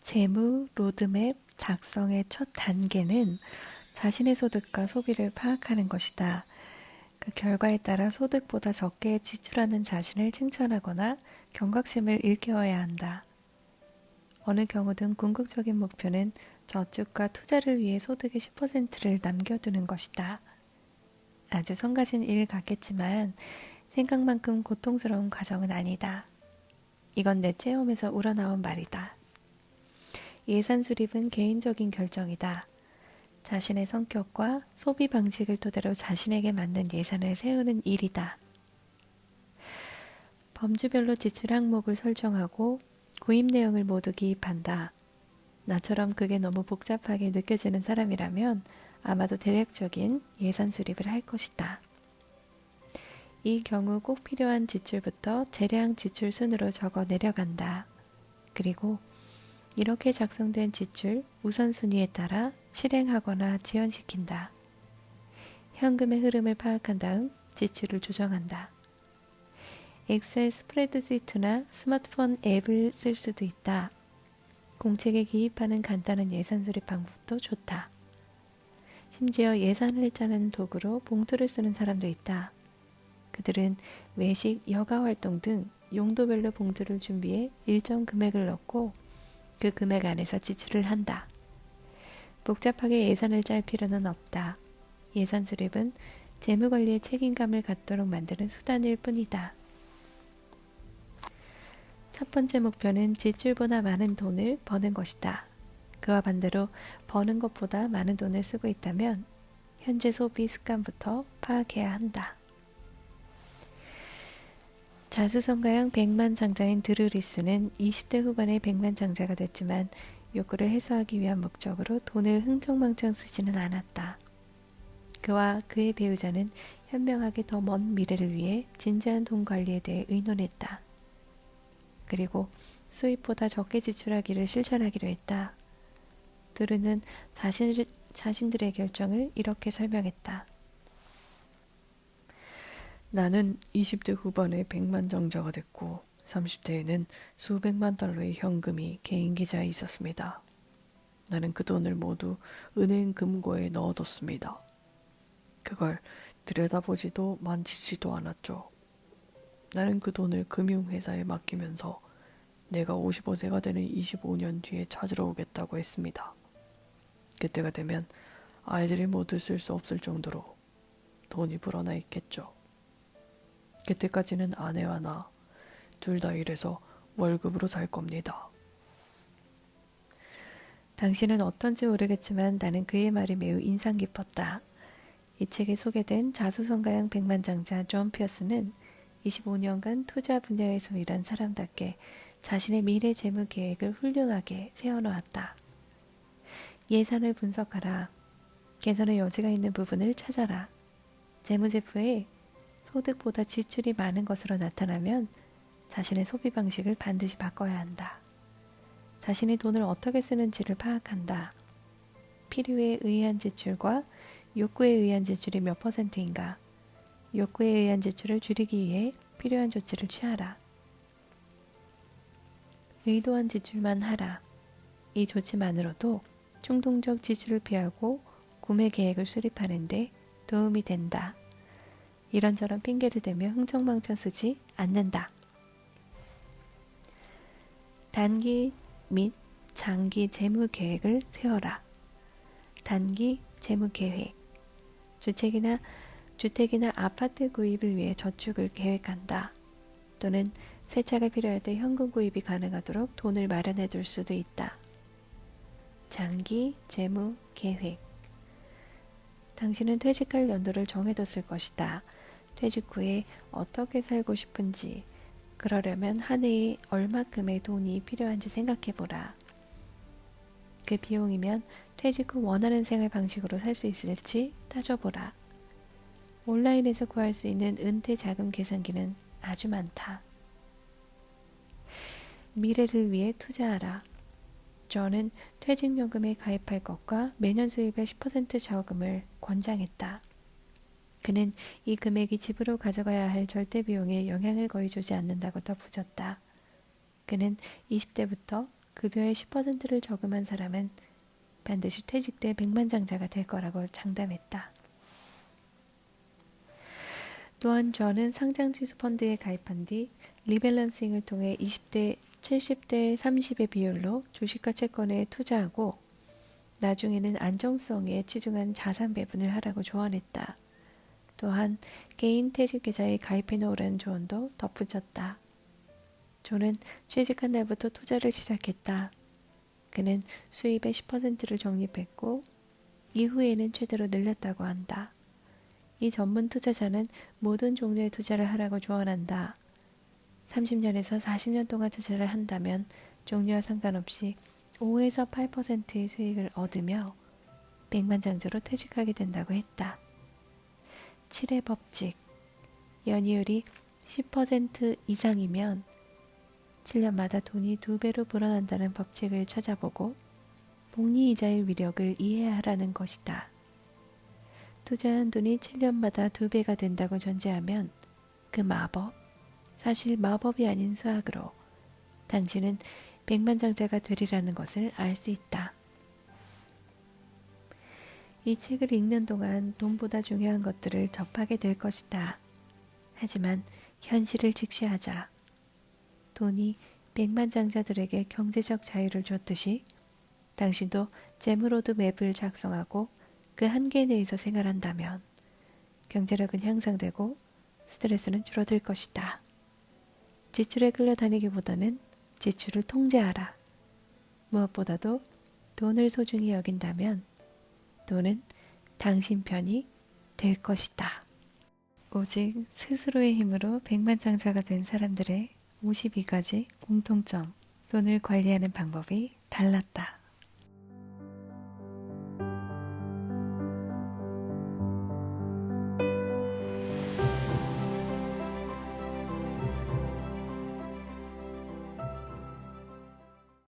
재무 로드맵 작성의 첫 단계는 자신의 소득과 소비를 파악하는 것이다. 그 결과에 따라 소득보다 적게 지출하는 자신을 칭찬하거나 경각심을 일깨워야 한다. 어느 경우든 궁극적인 목표는 저축과 투자를 위해 소득의 10%를 남겨두는 것이다. 아주 성가신 일 같겠지만 생각만큼 고통스러운 과정은 아니다. 이건 내 체험에서 우러나온 말이다. 예산 수립은 개인적인 결정이다. 자신의 성격과 소비 방식을 토대로 자신에게 맞는 예산을 세우는 일이다. 범주별로 지출 항목을 설정하고 구입 내용을 모두 기입한다. 나처럼 그게 너무 복잡하게 느껴지는 사람이라면 아마도 대략적인 예산 수립을 할 것이다. 이 경우 꼭 필요한 지출부터 재량 지출 순으로 적어 내려간다. 그리고 이렇게 작성된 지출 우선순위에 따라 실행하거나 지연시킨다. 현금의 흐름을 파악한 다음 지출을 조정한다. 엑셀 스프레드시트나 스마트폰 앱을 쓸 수도 있다. 공책에 기입하는 간단한 예산 수립 방법도 좋다. 심지어 예산을 짜는 도구로 봉투를 쓰는 사람도 있다. 그들은 외식, 여가 활동 등 용도별로 봉투를 준비해 일정 금액을 넣고 그 금액 안에서 지출을 한다. 복잡하게 예산을 짤 필요는 없다. 예산 수립은 재무관리의 책임감을 갖도록 만드는 수단일 뿐이다. 첫 번째 목표는 지출보다 많은 돈을 버는 것이다. 그와 반대로 버는 것보다 많은 돈을 쓰고 있다면 현재 소비 습관부터 파악해야 한다. 자수성가형 백만장자인 드루리스는 20대 후반의 백만장자가 됐지만 욕구를 해소하기 위한 목적으로 돈을 흥청망청 쓰지는 않았다. 그와 그의 배우자는 현명하게 더 먼 미래를 위해 진지한 돈 관리에 대해 의논했다. 그리고 수입보다 적게 지출하기를 실천하기로 했다. 드루는 자신들의 결정을 이렇게 설명했다. 나는 20대 후반에 백만장자가 됐고 30대에는 수백만 달러의 현금이 개인 계좌에 있었습니다. 나는 그 돈을 모두 은행 금고에 넣어뒀습니다. 그걸 들여다보지도 만지지도 않았죠. 나는 그 돈을 금융회사에 맡기면서 내가 55세가 되는 25년 뒤에 찾으러 오겠다고 했습니다. 그때가 되면 아이들이 모두 쓸 수 없을 정도로 돈이 불어나 있겠죠. 그때까지는 아내와 나 둘 다 일해서 월급으로 살 겁니다. 당신은 어떤지 모르겠지만 나는 그의 말이 매우 인상 깊었다. 이 책에 소개된 자수성가형 백만장자 존 피어스는 25년간 투자 분야에서 일한 사람답게 자신의 미래 재무 계획을 훌륭하게 세워놓았다. 예산을 분석하라. 개선의 여지가 있는 부분을 찾아라. 재무제표에 소득보다 지출이 많은 것으로 나타나면 자신의 소비 방식을 반드시 바꿔야 한다. 자신이 돈을 어떻게 쓰는지를 파악한다. 필요에 의한 지출과 욕구에 의한 지출이 몇 %인가? 욕구에 의한 지출을 줄이기 위해 필요한 조치를 취하라. 의도한 지출만 하라. 이 조치만으로도 충동적 지출을 피하고 구매 계획을 수립하는 데 도움이 된다. 이런저런 핑계를 대며 흥청망청 쓰지 않는다. 단기 및 장기 재무 계획을 세워라. 단기 재무 계획. 주택이나 아파트 구입을 위해 저축을 계획한다. 또는 새 차가 필요할 때 현금 구입이 가능하도록 돈을 마련해 둘 수도 있다. 장기 재무 계획. 당신은 퇴직할 연도를 정해뒀을 것이다. 퇴직 후에 어떻게 살고 싶은지, 그러려면 한 해에 얼마큼의 돈이 필요한지 생각해보라. 그 비용이면 퇴직 후 원하는 생활 방식으로 살 수 있을지 따져보라. 온라인에서 구할 수 있는 은퇴 자금 계산기는 아주 많다. 미래를 위해 투자하라. 저는 퇴직연금에 가입할 것과 매년 수입의 10% 저금을 권장했다. 그는 이 금액이 집으로 가져가야 할 절대 비용에 영향을 거의 주지 않는다고 덧붙였다. 그는 20대부터 급여의 10%를 저금한 사람은 반드시 퇴직 때 백만장자가 될 거라고 장담했다. 또한 저는 상장지수 펀드에 가입한 뒤 리밸런싱을 통해 20대, 70대 30의 비율로 주식과 채권에 투자하고 나중에는 안정성에 치중한 자산 배분을 하라고 조언했다. 또한 개인 퇴직계좌에 가입해 놓으라는 조언도 덧붙였다. 존은 취직한 날부터 투자를 시작했다. 그는 수입의 10%를 적립했고 이후에는 최대로 늘렸다고 한다. 이 전문 투자자는 모든 종류의 투자를 하라고 조언한다. 30년에서 40년 동안 투자를 한다면 종류와 상관없이 5에서 8%의 수익을 얻으며 백만장자로 퇴직하게 된다고 했다. 7의 법칙. 연이율이 10% 이상이면 7년마다 돈이 2배로 불어난다는 법칙을 찾아보고 복리이자의 위력을 이해하라는 것이다. 투자한 돈이 7년마다 2배가 된다고 전제하면 그 마법, 사실 마법이 아닌 수학으로 당신은 백만장자가 되리라는 것을 알 수 있다. 이 책을 읽는 동안 돈보다 중요한 것들을 접하게 될 것이다. 하지만 현실을 직시하자. 돈이 백만장자들에게 경제적 자유를 줬듯이 당신도 재물로드 맵을 작성하고 그 한계 내에서 생활한다면 경제력은 향상되고 스트레스는 줄어들 것이다. 지출에 끌려다니기보다는 지출을 통제하라. 무엇보다도 돈을 소중히 여긴다면 돈은 당신 편이 될 것이다. 오직 스스로의 힘으로 백만장자가 된 사람들의 52가지 공통점, 돈을 관리하는 방법이 달랐다.